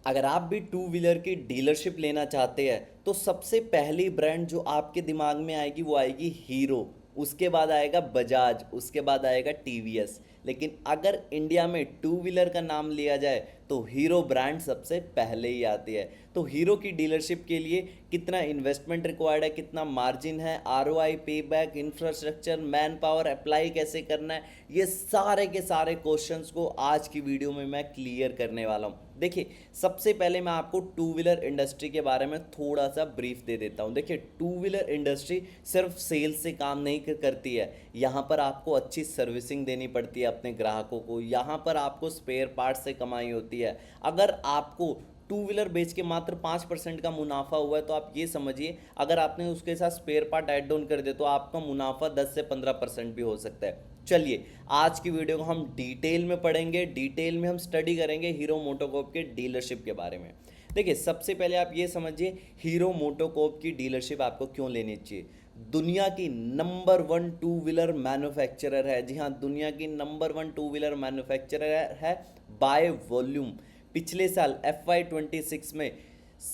अगर आप भी टू व्हीलर की डीलरशिप लेना चाहते हैं तो सबसे पहली ब्रांड जो आपके दिमाग में आएगी वो आएगी हीरो। उसके बाद आएगा बजाज, उसके बाद आएगा टीवीएस। लेकिन अगर इंडिया में टू व्हीलर का नाम लिया जाए तो हीरो ब्रांड सबसे पहले ही आती है। तो हीरो की डीलरशिप के लिए कितना इन्वेस्टमेंट रिक्वायर्ड है, कितना मार्जिन है, आरओआई, पे back, infrastructure, man power, apply कैसे करना है, ये सारे के सारे क्वेश्चंस को आज की वीडियो में मैं क्लियर करने वाला हूँ। देखिए, सबसे पहले मैं आपको टू व्हीलर इंडस्ट्री के बारे में थोड़ा सा ब्रीफ दे देता हूँ। देखिए, टू व्हीलर इंडस्ट्री सिर्फ सेल्स से काम नहीं करती है। यहाँ पर आपको अच्छी सर्विसिंग देनी पड़ती है अपने ग्राहकों को, यहाँ पर आपको स्पेयर पार्ट से कमाई होती है। अगर आपको टू व्हीलर बेच के मात्र 5% का मुनाफा हुआ है तो आप ये समझिए, अगर आपने उसके साथ स्पेयर पार्ट ऐड ऑन कर दिया तो आपका मुनाफा 10 से 15% भी हो सकता है। चलिए, आज की वीडियो को हम डिटेल में पढ़ेंगे, डिटेल में हम स्टडी करेंगे हीरो मोटोकॉर्प के डीलरशिप के बारे में। देखिए, सबसे पहले आप ये समझिए हीरो मोटोकॉर्प की डीलरशिप आपको क्यों लेनी चाहिए। दुनिया की number one two wheeler manufacturer है। जी हाँ, दुनिया की number one two wheeler manufacturer है बाय वॉल्यूम। पिछले साल FY26 में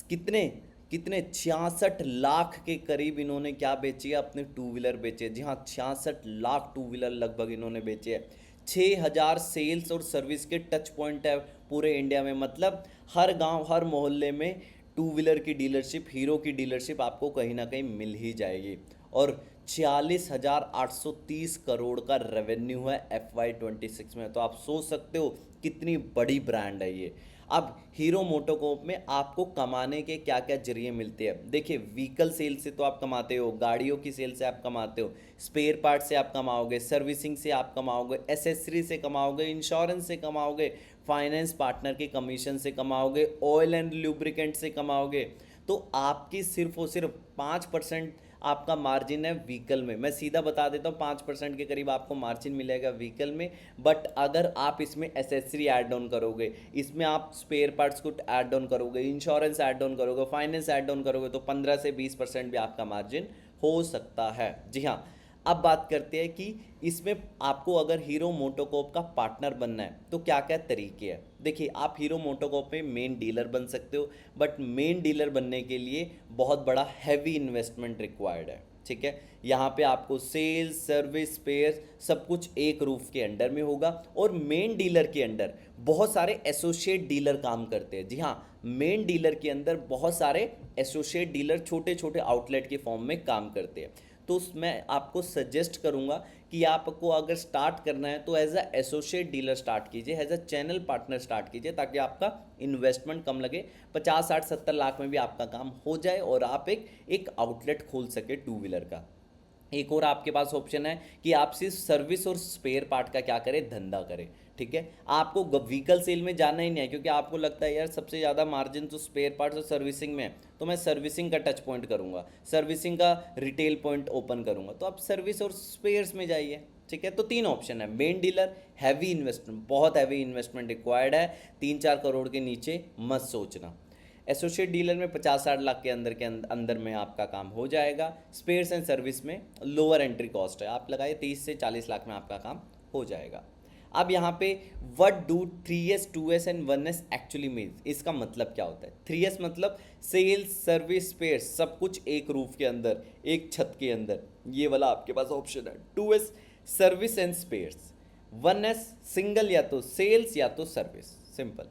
कितने कितने 66 लाख के करीब इन्होंने क्या बेची है, अपने टू व्हीलर बेचे। जी हाँ, 66 लाख टू व्हीलर लगभग इन्होंने बेचे हैं। 6000 सेल्स और सर्विस के टच पॉइंट है पूरे इंडिया में। मतलब हर गांव हर मोहल्ले में टू व्हीलर की डीलरशिप, हीरो की डीलरशिप आपको कहीं ना कहीं मिल ही जाएगी। और 46,830 करोड़ का रेवेन्यू है FY26 में। तो आप सोच सकते हो कितनी बड़ी ब्रांड है ये। अब हीरो मोटोकॉर्प में आपको कमाने के क्या क्या जरिए मिलते हैं। देखिए, व्हीकल सेल से तो आप कमाते हो, गाड़ियों की सेल से आप कमाते हो, स्पेयर पार्ट से आप कमाओगे, सर्विसिंग से आप कमाओगे, एसेसरी से कमाओगे, इंश्योरेंस से कमाओगे, फाइनेंस पार्टनर के कमीशन से कमाओगे, ऑयल एंड लुब्रिकेंट से कमाओगे। तो आपकी सिर्फ और सिर्फ 5% आपका मार्जिन है व्हीकल में। मैं सीधा बता देता हूँ, 5% के करीब आपको मार्जिन मिलेगा व्हीकल में। बट अगर आप इसमें एसेसरी ऐड ऑन करोगे, इसमें आप स्पेयर पार्ट्स को ऐड ऑन करोगे, इंश्योरेंस ऐड ऑन करोगे, फाइनेंस ऐड ऑन करोगे, तो 15 से 20% भी आपका मार्जिन हो सकता है। जी हाँ, अब बात करते हैं कि इसमें आपको अगर हीरो मोटोकॉर्प का पार्टनर बनना है तो क्या क्या तरीके हैं। देखिए, आप हीरो मोटोकॉर्प में मेन डीलर बन सकते हो, बट मेन डीलर बनने के लिए बहुत बड़ा हैवी इन्वेस्टमेंट रिक्वायर्ड है। ठीक है, यहाँ पे आपको सेल्स, सर्विस, स्पेयर सब कुछ एक रूफ के अंडर में होगा। और मेन डीलर के अंडर बहुत सारे एसोसिएट डीलर काम करते हैं। जी हाँ, मेन डीलर के अंदर बहुत सारे एसोसिएट डीलर छोटे छोटे आउटलेट के फॉर्म में काम करते हैं। तो मैं आपको सजेस्ट करूंगा कि आपको अगर स्टार्ट करना है तो as a associate dealer start कीजिए, as a channel partner start कीजिए, ताकि आपका इन्वेस्टमेंट कम लगे। 50, 60, 70 लाख में भी आपका काम हो जाए और आप एक आउटलेट खोल सके टू व्हीलर का। एक और आपके पास ऑप्शन है कि आप सिर्फ सर्विस और स्पेयर पार्ट का क्या करें, धंधा करें। ठीक है, आपको व्हीकल सेल में जाना ही नहीं है, क्योंकि आपको लगता है यार सबसे ज़्यादा मार्जिन तो स्पेयर पार्ट्स और सर्विसिंग में है, तो मैं सर्विसिंग का टच पॉइंट करूंगा, सर्विसिंग का रिटेल पॉइंट ओपन करूंगा। तो आप सर्विस और स्पेयर्स में जाइए। ठीक है, तो तीन ऑप्शन है। मेन डीलर, हैवी इन्वेस्टमेंट, बहुत हैवी इन्वेस्टमेंट रिक्वायर्ड है, 3-4 करोड़ के नीचे मत सोचना। एसोसिएट डीलर में 50-60 लाख के अंदर में आपका काम हो जाएगा। स्पेयर्स एंड सर्विस में लोअर एंट्री कॉस्ट है, आप लगाइए 30 से 40 लाख में आपका काम हो जाएगा। अब यहाँ पे what do 3S 2S and 1S actually means, इसका मतलब क्या होता है। 3S मतलब सेल्स, सर्विस, स्पेयर्स सब कुछ एक रूफ के अंदर, एक छत के अंदर, ये वाला आपके पास ऑप्शन है। 2S service and spheres, 1S single या तो सेल्स या तो सर्विस, सिंपल।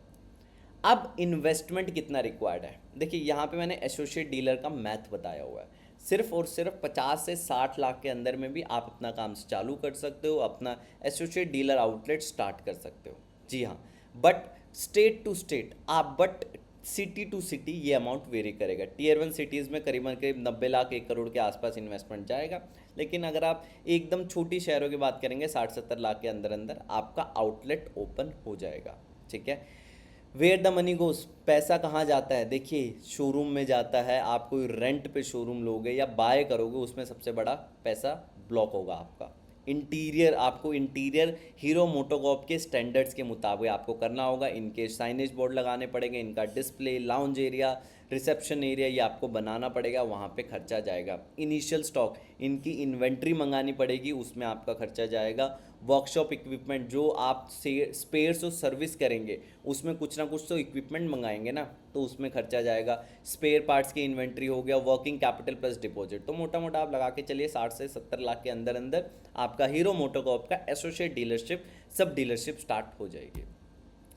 अब इन्वेस्टमेंट कितना रिक्वायर्ड है, देखिए यहाँ पे मैंने एसोसिएट डीलर का मैथ बताया हुआ है। सिर्फ और सिर्फ 50 से 60 लाख के अंदर में भी आप अपना काम चालू कर सकते हो, अपना एसोसिएट डीलर आउटलेट स्टार्ट कर सकते हो। जी हाँ, बट स्टेट टू स्टेट आप, बट सिटी टू सिटी ये अमाउंट वेरी करेगा। Tier 1 सिटीज़ में करीबन करीब 90 लाख 1 करोड़ के आसपास इन्वेस्टमेंट जाएगा। लेकिन अगर आप एकदम छोटी शहरों की बात करेंगे, 60-70 लाख के अंदर अंदर आपका आउटलेट ओपन हो जाएगा। ठीक है, वेयर द मनी गोस, पैसा कहाँ जाता है, देखिए शोरूम में जाता है। आप कोई रेंट पे शोरूम लोगे या बाय करोगे, उसमें सबसे बड़ा पैसा ब्लॉक होगा आपका। इंटीरियर, आपको इंटीरियर हीरो मोटोकॉर्प के स्टैंडर्ड्स के मुताबिक आपको करना होगा। इनके साइनेज बोर्ड लगाने पड़ेंगे, इनका display, lounge area, reception area ये आपको बनाना पड़ेगा, वहाँ पे खर्चा जाएगा। इनिशियल स्टॉक, इनकी इन्वेंट्री मंगानी पड़ेगी, उसमें आपका खर्चा जाएगा। वर्कशॉप इक्विपमेंट, जो आप से स्पेयर्स और सर्विस करेंगे उसमें कुछ ना कुछ तो इक्विपमेंट मंगाएंगे ना, तो उसमें खर्चा जाएगा। स्पेयर पार्ट्स की इन्वेंट्री हो गया, वर्किंग कैपिटल प्लस डिपॉजिट, तो मोटा मोटा आप लगा के चलिए 60 से 70 लाख के अंदर अंदर आपका हीरो मोटोकॉर्प का एसोसिएट डीलरशिप, सब डीलरशिप स्टार्ट हो जाएगी।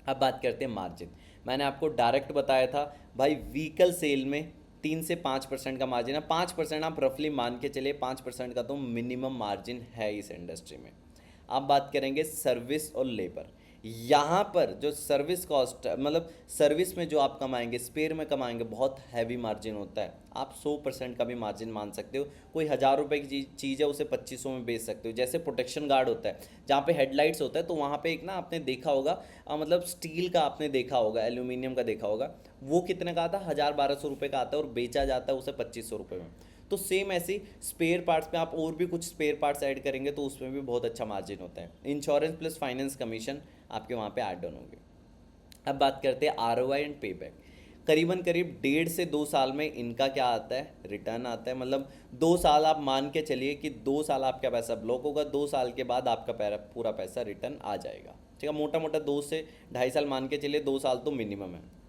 अब बात करते हैं मार्जिन। मैंने आपको डायरेक्ट बताया था भाई, व्हीकल सेल में 3 से 5% का मार्जिन है। 5% आप रफली मान के चलिए, 5% का तो मिनिमम मार्जिन है इस इंडस्ट्री में। अब बात करेंगे सर्विस और लेबर। यहाँ पर जो सर्विस कॉस्ट, मतलब सर्विस में जो आप कमाएंगे, स्पेयर में कमाएंगे, बहुत हैवी मार्जिन होता है। आप 100% का भी मार्जिन मान सकते हो। कोई 1000 रुपये की चीज़ है, उसे 2500 में बेच सकते हो। जैसे प्रोटेक्शन गार्ड होता है, जहाँ पे हेडलाइट्स होता है, तो वहाँ पे एक ना आपने देखा होगा, मतलब स्टील का आपने देखा होगा, एल्यूमिनियम का देखा होगा, वो कितने का आता है, 1000-1200 रुपये का आता है, और बेचा जाता है उसे 2500 रुपये में। तो सेम ऐसी स्पेयर पार्ट्स में आप और भी कुछ स्पेयर पार्ट्स ऐड करेंगे तो उसमें भी बहुत अच्छा मार्जिन होता है। इंश्योरेंस प्लस फाइनेंस कमीशन आपके वहाँ पे ऐड ऑन होंगे। अब बात करते हैं आरओआई एंड पे बैक। करीबन करीब 1.5 से 2 साल में इनका क्या आता है, रिटर्न आता है। मतलब 2 साल आप मान के चलिए कि 2 साल आपका पैसा ब्लॉक होगा, 2 साल के बाद आपका पूरा पैसा रिटर्न आ जाएगा। ठीक है, मोटा मोटा 2 से 2.5 साल मान के चलिए, 2 साल तो मिनिमम है।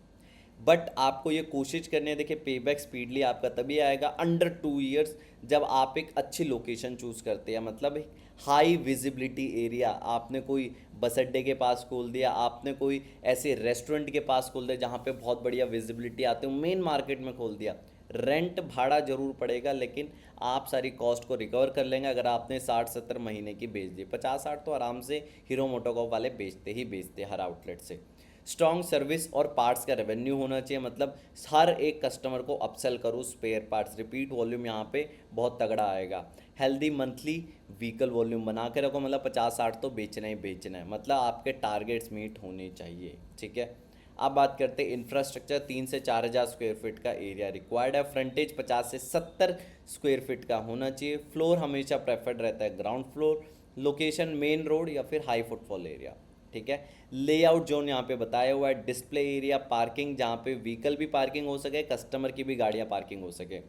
बट आपको ये कोशिश करनी है, देखिए पे बैक स्पीडली आपका तभी आएगा अंडर 2 ईयर्स, जब आप एक अच्छी लोकेशन चूज़ करते हैं। मतलब एक हाई विजिबिलिटी एरिया, आपने कोई बस अड्डे के पास खोल दिया, आपने कोई ऐसे रेस्टोरेंट के पास खोल दिया जहाँ पे बहुत बढ़िया विजिबिलिटी आती है, मेन मार्केट में खोल दिया। रेंट भाड़ा जरूर पड़ेगा, लेकिन आप सारी कॉस्ट को रिकवर कर लेंगे अगर आपने 60-70 महीने की बेच दी। 50-60 तो आराम से हीरो मोटोकॉर्प वाले बेचते ही बेचते हर आउटलेट से। स्ट्रॉन्ग सर्विस और पार्ट्स का रेवेन्यू होना चाहिए, मतलब हर एक कस्टमर को अपसेल करो स्पेयर पार्ट्स, रिपीट वॉल्यूम यहाँ पे बहुत तगड़ा आएगा। हेल्दी मंथली व्हीकल वॉल्यूम बना के रखो, मतलब 50-60 तो बेचना ही बेचना है, मतलब आपके टारगेट्स मीट होने चाहिए। ठीक है, अब बात करते हैं इंफ्रास्ट्रक्चर। 3 से 4 हज़ार स्क्वायर फीट का एरिया रिक्वायर्ड है। फ्रंटेज 50 से 70 स्क्वायर फीट का होना चाहिए। फ्लोर हमेशा प्रेफर्ड रहता है ground floor. Location main road या फिर हाई फुटफॉल एरिया। ठीक है, लेआउट जोन यहाँ पे बताया हुआ है। डिस्प्ले एरिया, पार्किंग, जहाँ पे व्हीकल भी पार्किंग हो सके, कस्टमर की भी गाड़ियाँ पार्किंग हो सके।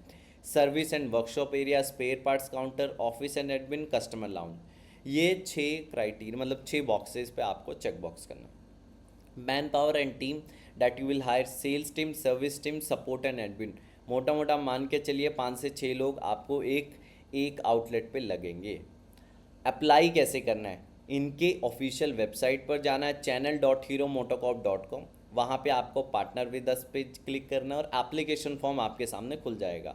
Service and workshop area, spare parts counter, office and admin, customer lounge. ये 6 क्राइटेरिया, मतलब 6 बॉक्सेस पे आपको चेक बॉक्स करना। Manpower and team that you will hire, sales team, service team, support and admin. मोटा मोटा मान के चलिए 5 से 6 लोग आपको एक एक आउटलेट पे लगेंगे। अप्लाई कैसे करना है, इनके ऑफिशियल वेबसाइट पर जाना है, channel.heromotocorp.com। वहाँ पे आपको पार्टनर विद अस पे क्लिक करना है और एप्लीकेशन फॉर्म आपके सामने खुल जाएगा।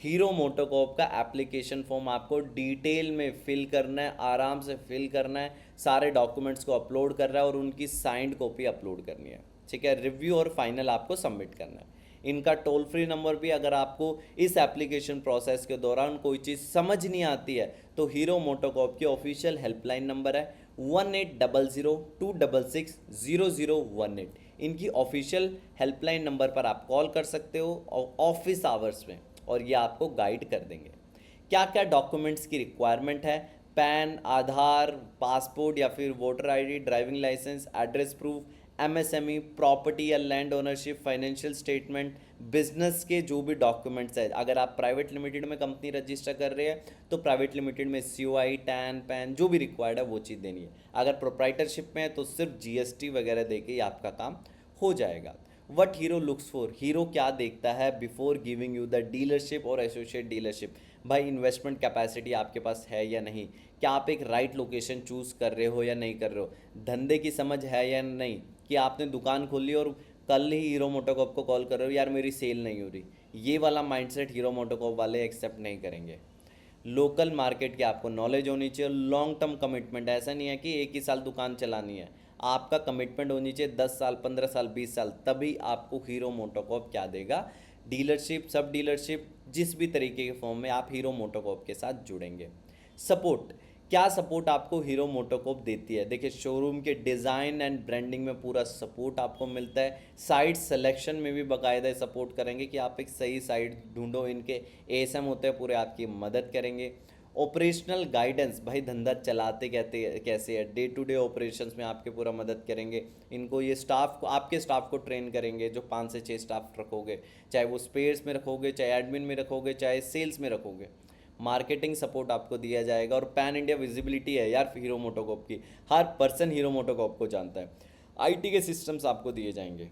हीरो मोटोकॉर्प का एप्लीकेशन फॉर्म आपको डिटेल में फिल करना है, आराम से फिल करना है, सारे डॉक्यूमेंट्स को अपलोड कर रहा है और उनकी साइंड कॉपी अपलोड करनी है। ठीक है, रिव्यू और फाइनल आपको सबमिट करना है। इनका टोल फ्री नंबर भी, अगर आपको इस एप्लीकेशन प्रोसेस के दौरान कोई चीज़ समझ नहीं आती है तो हीरो मोटोकॉर्प की ऑफिशियल हेल्पलाइन नंबर है 1800-266-0018। इनकी ऑफिशियल हेल्पलाइन नंबर पर आप कॉल कर सकते हो और ऑफिस आवर्स में, और ये आपको गाइड कर देंगे क्या क्या डॉक्यूमेंट्स की रिक्वायरमेंट है। पैन, आधार, पासपोर्ट या फिर voter ID, driving licence, address proof, MSME, property या land ownership, financial statement, business के जो भी डॉक्यूमेंट्स है। अगर आप प्राइवेट लिमिटेड में कंपनी रजिस्टर कर रहे हैं तो प्राइवेट लिमिटेड में सीओआई, टैन, पैन जो भी रिक्वायर्ड है वो चीज़ देनी है। अगर प्रोप्राइटरशिप में है तो सिर्फ जीएसटी वगैरह दे के ही आपका काम हो जाएगा। What hero looks for, hero क्या देखता है before giving you the dealership और एसोसिएट डीलरशिप। भाई इन्वेस्टमेंट कैपेसिटी आपके पास है या नहीं, क्या आप एक राइट लोकेशन चूज़ कर रहे हो या नहीं कर रहे हो, धंधे की समझ है या नहीं, कि आपने दुकान खोली और कल ही हीरो मोटोकॉर्प को कॉल कर रहे हो यार मेरी सेल नहीं हो रही। ये वाला माइंडसेट हीरो मोटोकॉर्प वाले एक्सेप्ट नहीं करेंगे। लोकल मार्केट की आपको नॉलेज होनी चाहिए। लॉन्ग टर्म कमिटमेंट, ऐसा नहीं है कि एक ही साल दुकान चलानी है, आपका कमिटमेंट होनी चाहिए 10 साल, 15 साल, 20 साल, तभी आपको हीरो मोटोकॉर्प क्या देगा, डीलरशिप, सब डीलरशिप, जिस भी तरीके के फॉर्म में आप हीरो मोटोकॉर्प के साथ जुड़ेंगे। सपोर्ट, क्या सपोर्ट आपको हीरो मोटोकॉर्प देती है, देखिए शोरूम के डिज़ाइन एंड ब्रांडिंग में पूरा सपोर्ट आपको मिलता है। साइट सिलेक्शन में भी बाकायदा सपोर्ट करेंगे कि आप एक सही साइट ढूंढो, इनके एएसएम होते हैं पूरे आपकी मदद करेंगे। ऑपरेशनल गाइडेंस, भाई धंधा चलाते कहते कैसे है, डे टू डे ऑपरेशंस में आपके पूरा मदद करेंगे। इनको ये स्टाफ को, आपके स्टाफ को ट्रेन करेंगे, जो 5 से 6 स्टाफ रखोगे, चाहे वो स्पेयर्स में रखोगे, चाहे एडमिन में रखोगे, चाहे सेल्स में रखोगे। मार्केटिंग सपोर्ट आपको दिया जाएगा और पैन इंडिया विजिबिलिटी है यार हीरो मोटोकॉर्प की, हर पर्सन हीरो मोटोकॉर्प को जानता है। आईटी के सिस्टम्स आपको दिए जाएंगे।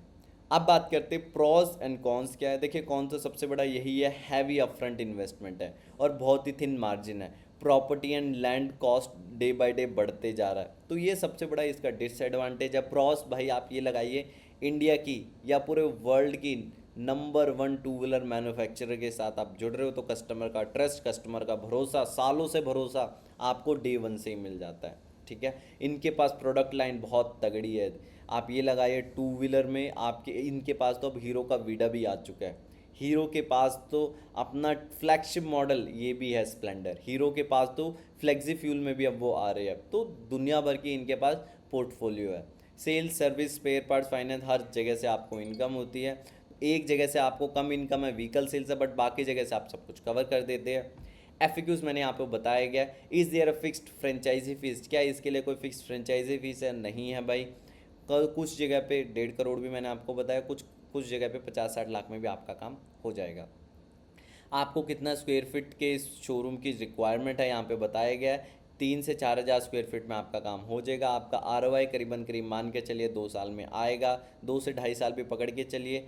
अब बात करते हैं प्रॉज एंड कॉन्स क्या है। देखिए कौन तो सबसे बड़ा यही है, हैवी अपफ्रंट इन्वेस्टमेंट है और बहुत ही थिन मार्जिन है। Property and land cost day by day बढ़ते जा रहा है, तो ये सबसे बड़ा इसका डिसएडवांटेज है। प्रॉस भाई आप ये लगाइए, इंडिया की या पूरे वर्ल्ड की नंबर 1 टू व्हीलर मैन्युफैक्चरर के साथ आप जुड़ रहे हो, तो कस्टमर का ट्रस्ट, कस्टमर का भरोसा, सालों से भरोसा आपको डे 1 से ही मिल जाता है। ठीक है, इनके पास प्रोडक्ट लाइन बहुत तगड़ी है। आप ये लगाइए टू व्हीलर में आपके, इनके पास तो अब हीरो का वीडा भी आ चुका है। हीरो के पास तो अपना फ्लैगशिप मॉडल ये भी है स्प्लेंडर। हीरो के पास तो फ्लेक्सी फ्यूल में भी अब वो आ रहे हैं, तो दुनिया भर की इनके पास पोर्टफोलियो है। Sales, service, spare parts, finance, हर जगह से आपको इनकम होती है। एक जगह से आपको कम इनकम है, व्हीकल सेल्स है, बट बाकी जगह से आप सब कुछ कवर कर देते हैं। एफएक्यूज मैंने यहाँ पे बताया गया। Is there a fixed franchisee fee, क्या इसके लिए कोई फिक्स्ड फ्रेंचाइजी फीस है? नहीं है भाई। कुछ जगह पे 1.5 करोड़ भी मैंने आपको बताया, कुछ कुछ जगह पे 50-60 लाख में भी आपका काम हो जाएगा। आपको कितना स्क्वायर फीट के शोरूम की रिक्वायरमेंट है यहाँ पे बताया गया है। 3 से 4 हज़ार स्क्वायर फीट में आपका काम हो जाएगा। आपका आरओआई करीबन करीब मान के चलिए 2 साल में आएगा, 2 से 2.5 साल भी पकड़ के चलिए।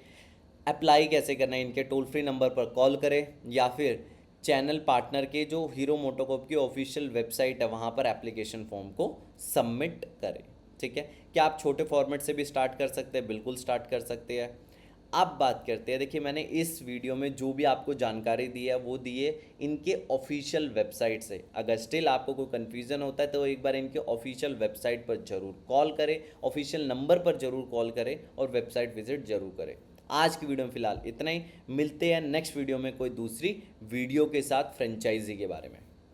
अप्लाई कैसे करना है, इनके टोल फ्री नंबर पर कॉल करें या फिर चैनल पार्टनर के जो हीरो मोटोकॉर्प की ऑफिशियल वेबसाइट है वहाँ पर एप्लीकेशन फॉर्म को सबमिट करें। ठीक है, क्या आप छोटे फॉर्मेट से भी स्टार्ट कर सकते हैं? बिल्कुल स्टार्ट कर सकते हैं। अब बात करते हैं, देखिए मैंने इस वीडियो में जो भी आपको जानकारी दी है वो दी है इनके ऑफिशियल वेबसाइट से। अगर स्टिल आपको कोई कन्फ्यूज़न होता है तो एक बार इनके ऑफिशियल वेबसाइट पर ज़रूर कॉल करें, ऑफिशियल नंबर पर ज़रूर कॉल करें और वेबसाइट विजिट ज़रूर करें। आज की वीडियो में फ़िलहाल इतना ही, मिलते हैं नेक्स्ट वीडियो में कोई दूसरी वीडियो के साथ फ्रेंचाइजी के बारे में।